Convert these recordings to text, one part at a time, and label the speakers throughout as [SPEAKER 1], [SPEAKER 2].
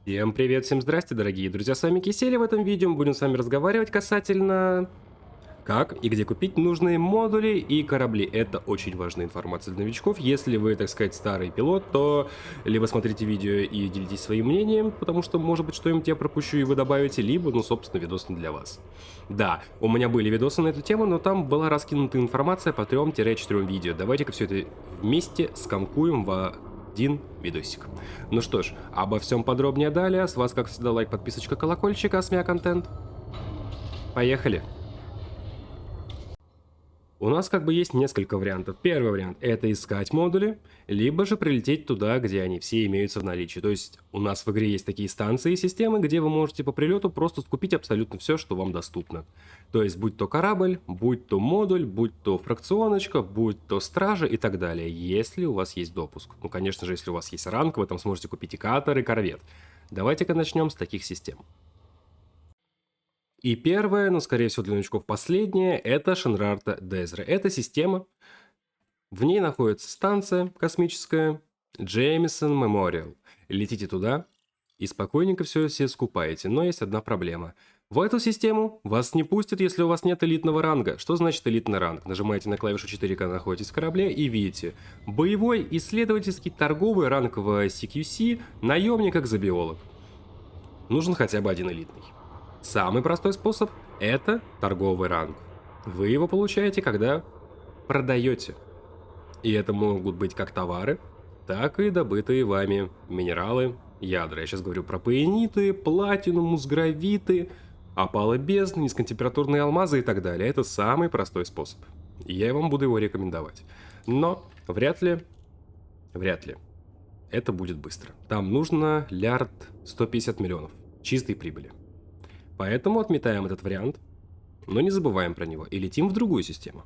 [SPEAKER 1] Всем привет, всем здрасте, дорогие друзья, с вами Кисель, и в этом видео мы будем с вами разговаривать касательно как и где купить нужные модули и корабли. Это очень важная информация для новичков. Если вы, так сказать, старый пилот, то либо смотрите видео и делитесь своим мнением, потому что, может быть, что-нибудь я пропущу и вы добавите, либо, ну, собственно, видос не для вас. Да, у меня были видосы на эту тему, но там была раскинута информация по 3-4 видео. Давайте-ка все это вместе скомкуем в один видосик. Ну что ж, обо всем подробнее далее. С вас, как всегда, лайк, подписочка, колокольчик, а с меня контент. Поехали! У нас как бы есть несколько вариантов. Первый вариант — это искать модули, либо же прилететь туда, где они все имеются в наличии. То есть у нас в игре есть такие станции и системы, где вы можете по прилету просто скупить абсолютно все, что вам доступно. То есть будь то корабль, будь то модуль, будь то фракционочка, будь то стража и так далее, если у вас есть допуск. Ну, конечно же, если у вас есть ранг, вы там сможете купить и катер, и корвет. Давайте-ка начнем с таких систем. И первое, но скорее всего для новичков последнее, это Шенрарта Дезре. Это система, в ней находится станция космическая Джеймисон Мемориал. Летите туда и спокойненько все скупаете, но есть одна проблема. В эту систему вас не пустят, если у вас нет элитного ранга. Что значит элитный ранг? Нажимаете на клавишу 4, когда находитесь в корабле, и видите: боевой, исследовательский, торговый ранг в CQC, наемник, как биолог. Нужен хотя бы один элитный. Самый простой способ — это торговый ранг. Вы его получаете, когда продаете. И это могут быть как товары, так и добытые вами минералы, ядра. Я сейчас говорю про паениты, платину, музгравиты, опалы бездны, низкотемпературные алмазы и так далее. Это самый простой способ. Я вам буду его рекомендовать. Но вряд ли это будет быстро. Там нужно лярд 150 миллионов чистой прибыли. Поэтому отметаем этот вариант, но не забываем про него и летим в другую систему.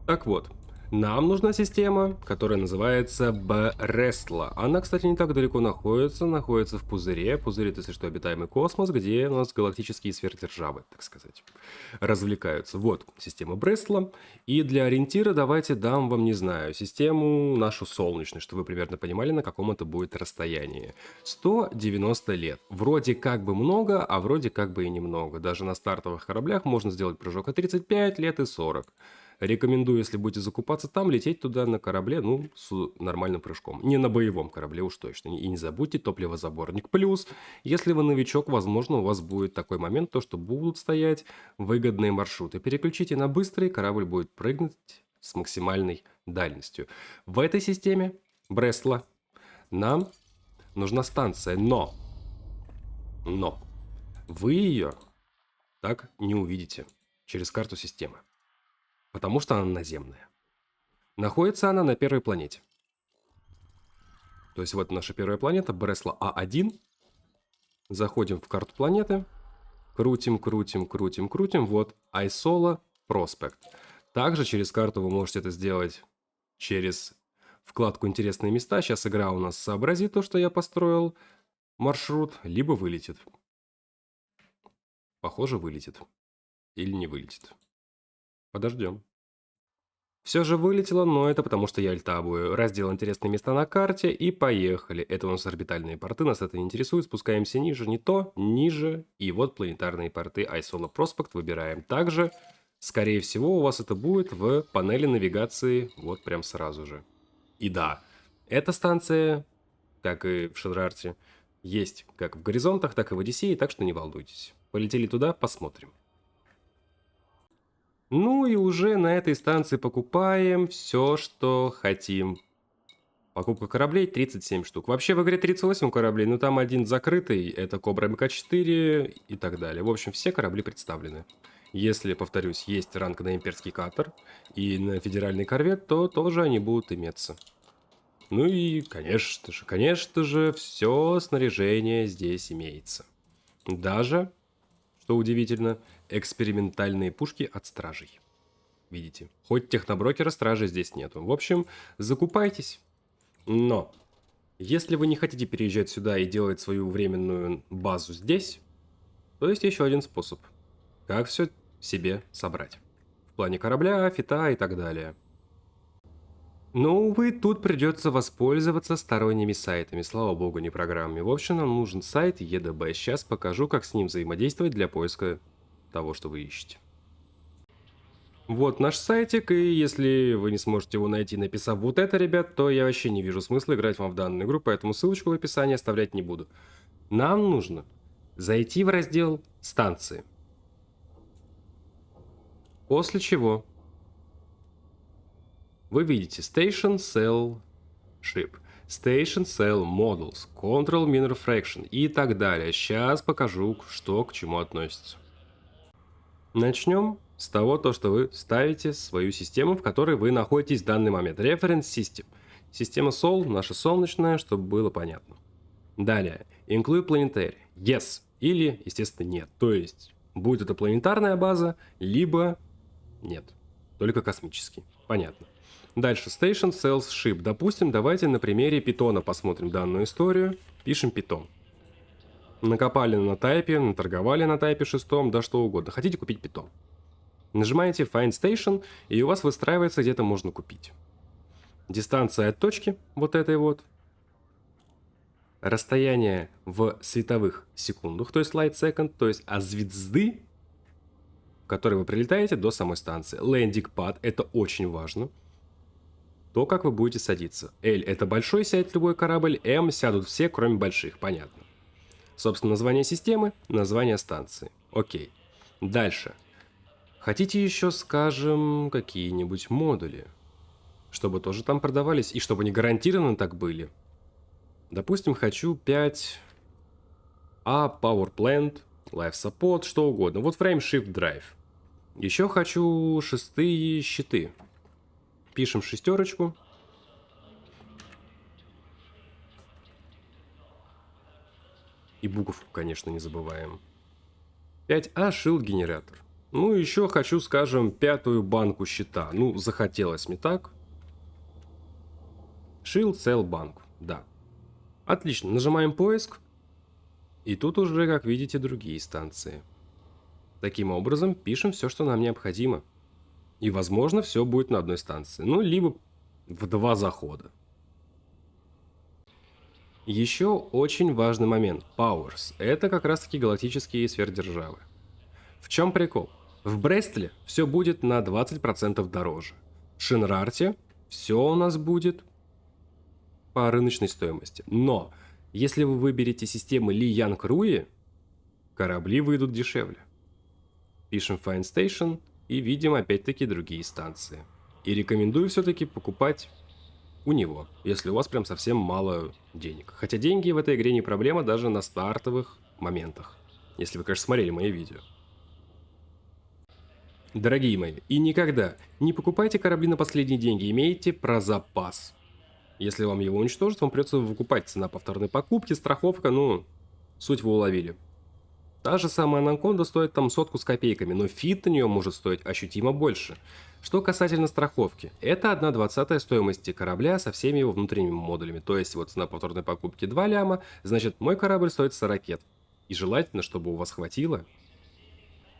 [SPEAKER 1] Так вот, нам нужна система, которая называется Брестла. Она, кстати, не так далеко находится в пузыре. Пузырь — это, если что, обитаемый космос, где у нас галактические сверхдержавы, так сказать, развлекаются. Вот система Брестла. И для ориентира давайте дам вам, не знаю, систему нашу солнечную, чтобы вы примерно понимали, на каком это будет расстоянии. 190 лет. Вроде как бы много, а вроде как бы и немного. Даже на стартовых кораблях можно сделать прыжок от 35 лет и 40. Рекомендую, если будете закупаться там, лететь туда на корабле, ну, с нормальным прыжком. Не на боевом корабле уж точно. И не забудьте топливозаборник. Плюс, если вы новичок, возможно, у вас будет такой момент, то, что будут стоять выгодные маршруты. Переключите на быстрый, корабль будет прыгнуть с максимальной дальностью. В этой системе Бресла нам нужна станция, но вы ее так не увидите через карту системы. Потому что она наземная. Находится она на первой планете. То есть вот наша первая планета, Бресла А1. Заходим в карту планеты. Крутим. Вот, Айсола Проспект. Также через карту вы можете это сделать через вкладку «Интересные места». Сейчас игра у нас сообразит то, что я построил маршрут, либо вылетит. Похоже, вылетит. Или не вылетит. Подождем. Все же вылетело, но это потому, что я альтабую. Раздел «Интересные места на карте» и поехали. Это у нас орбитальные порты, нас это не интересует. Спускаемся ниже, не то, ниже. И вот планетарные порты Айсола Проспект выбираем. Также, скорее всего, у вас это будет в панели навигации вот прям сразу же. И да, эта станция, как и в Шенрарте, есть как в Горизонтах, так и в Одиссее, так что не волнуйтесь. Полетели туда, посмотрим. Ну и уже на этой станции покупаем все, что хотим. Покупка кораблей 37 штук. Вообще в игре 38 кораблей, но там один закрытый, это Кобра МК-4 и так далее. В общем, все корабли представлены. Если, повторюсь, есть ранг на имперский катер и на федеральный корвет, то тоже они будут иметься. Ну и, конечно же, все снаряжение здесь имеется. Даже, что удивительно, экспериментальные пушки от стражей. Видите, хоть техноброкера стражи здесь нету. В общем, закупайтесь. Но, если вы не хотите переезжать сюда и делать свою временную базу здесь, то есть еще один способ. Как все себе собрать. В плане корабля, фита и так далее. Но, увы, тут придется воспользоваться сторонними сайтами, слава богу, не программами. В общем, нам нужен сайт EDB. Сейчас покажу, как с ним взаимодействовать для поиска того, что вы ищете. Вот наш сайтик, и если вы не сможете его найти, написав вот это, ребят, то я вообще не вижу смысла играть вам в данную игру, поэтому ссылочку в описании оставлять не буду. Нам нужно зайти в раздел «Станции». После чего вы видите Station Cell Ship, Station Cell Models, Control Minor Fraction и так далее. Сейчас покажу, что к чему относится. Начнем с того, что вы ставите свою систему, в которой вы находитесь в данный момент. Reference System. Система Sol, наша солнечная, чтобы было понятно. Далее. Include Planetary. Yes. Или, естественно, нет. То есть, будет это планетарная база, либо нет. Только космический. Понятно. Дальше. Station Cells Ship. Допустим, давайте на примере питона посмотрим данную историю. Пишем питон. Накопали на тайпе, наторговали на тайпе 6, да что угодно. Хотите купить питон. Нажимаете Find Station, и у вас выстраивается, где-то можно купить. Дистанция от точки, вот этой вот. Расстояние в световых секундах, то есть light second, то есть от звезды, в которой вы прилетаете, до самой станции. Landing pad, это очень важно. То, как вы будете садиться. L это большой, сядет любой корабль, M сядут все, кроме больших, понятно. Собственно, название системы, название станции. Окей. Дальше. Хотите еще, скажем, какие-нибудь модули, чтобы тоже там продавались, и чтобы они гарантированно так были. Допустим, хочу 5 Power Plant, Life Support, что угодно. Вот Frame Shift Drive. Еще хочу 6 щиты. Пишем шестерочку. И буковку, конечно, не забываем. 5А Shield генератор. Ну, еще хочу, скажем, 5-ю банку щита. Ну, захотелось мне так. Shield Cell банку, да. Отлично, нажимаем поиск. И тут уже, как видите, другие станции. Таким образом, пишем все, что нам необходимо. И, возможно, все будет на одной станции. Ну, либо в 2 захода. Еще очень важный момент. Powers. Это как раз-таки галактические сверхдержавы. В чем прикол? В Брестле все будет на 20% дороже. В Шинрарте все у нас будет по рыночной стоимости. Но если вы выберете системы Ли Янг Руи, корабли выйдут дешевле. Пишем Find Station и видим опять-таки другие станции. И рекомендую все-таки покупать у него, если у вас прям совсем мало денег. Хотя деньги в этой игре не проблема даже на стартовых моментах. Если вы, конечно, смотрели мои видео. Дорогие мои, и никогда не покупайте корабли на последние деньги, имейте про запас. Если вам его уничтожат, вам придется выкупать, цена повторной покупки, страховка, ну, суть вы уловили. Та же самая Анаконда стоит там 100 с копейками, но фит на нее может стоить ощутимо больше. Что касательно страховки, это 1/20 стоимости корабля со всеми его внутренними модулями. То есть вот цена повторной покупки 2 ляма, значит мой корабль стоит 40. И желательно, чтобы у вас хватило,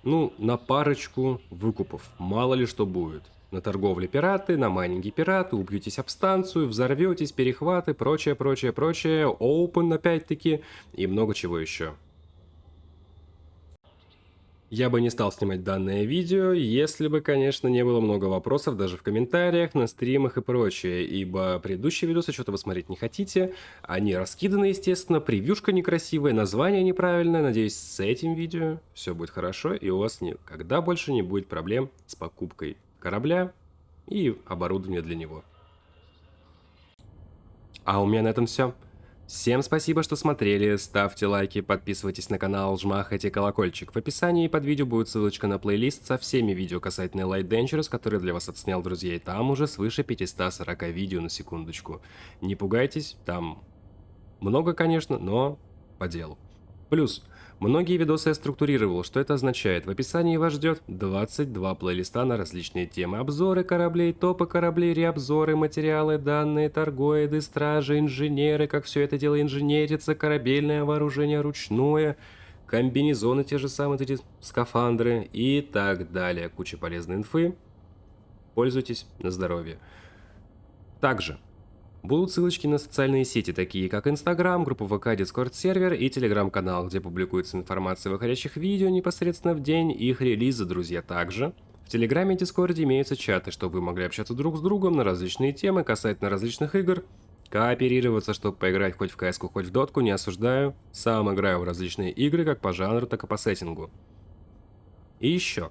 [SPEAKER 1] ну, на парочку выкупов, мало ли что будет. На торговле пираты, на майнинге пираты, убьетесь об станцию, взорветесь, перехваты, прочее, open опять-таки и много чего еще. Я бы не стал снимать данное видео, если бы, конечно, не было много вопросов даже в комментариях, на стримах и прочее, ибо предыдущие видосы что-то вы смотреть не хотите, они раскиданы, естественно, превьюшка некрасивая, название неправильное, надеюсь, с этим видео все будет хорошо и у вас никогда больше не будет проблем с покупкой корабля и оборудования для него. А у меня на этом все. Всем спасибо, что смотрели, ставьте лайки, подписывайтесь на канал, жмахайте колокольчик. В описании под видео будет ссылочка на плейлист со всеми видео касательно Light Dangerous, которые для вас отснял, друзья, и там уже свыше 540 видео на секундочку. Не пугайтесь, там много, конечно, но по делу. Плюс, многие видосы я структурировал, что это означает? В описании вас ждет 22 плейлиста на различные темы. Обзоры кораблей, топы кораблей, реобзоры, материалы, данные, торгоиды, стражи, инженеры, как все это дело инженерится, корабельное вооружение ручное, комбинезоны те же самые, эти скафандры и так далее. Куча полезной инфы. Пользуйтесь, на здоровье. Также будут ссылочки на социальные сети, такие как Инстаграм, группа ВК, Дискорд сервер и Телеграм-канал, где публикуется информация о выходящих видео непосредственно в день их релиза, друзья. Также в Телеграме и Дискорде имеются чаты, чтобы вы могли общаться друг с другом на различные темы касательно различных игр, кооперироваться, чтобы поиграть хоть в КС-ку, хоть в дотку, не осуждаю. Сам играю в различные игры, как по жанру, так и по сеттингу. И еще.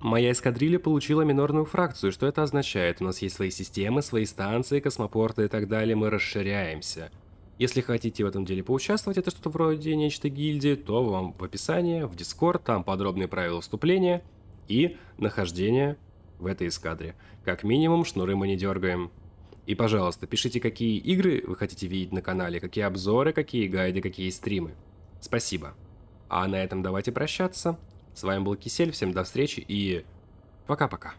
[SPEAKER 1] Моя эскадрилья получила минорную фракцию. Что это означает? У нас есть свои системы, свои станции, космопорты и так далее. Мы расширяемся. Если хотите в этом деле поучаствовать, это что-то вроде нечто гильдии, то вам в описании, в Discord, там подробные правила вступления и нахождения в этой эскадре. Как минимум, шнуры мы не дергаем. И, пожалуйста, пишите, какие игры вы хотите видеть на канале, какие обзоры, какие гайды, какие стримы. Спасибо. А на этом давайте прощаться. С вами был Кисель, всем до встречи и пока-пока.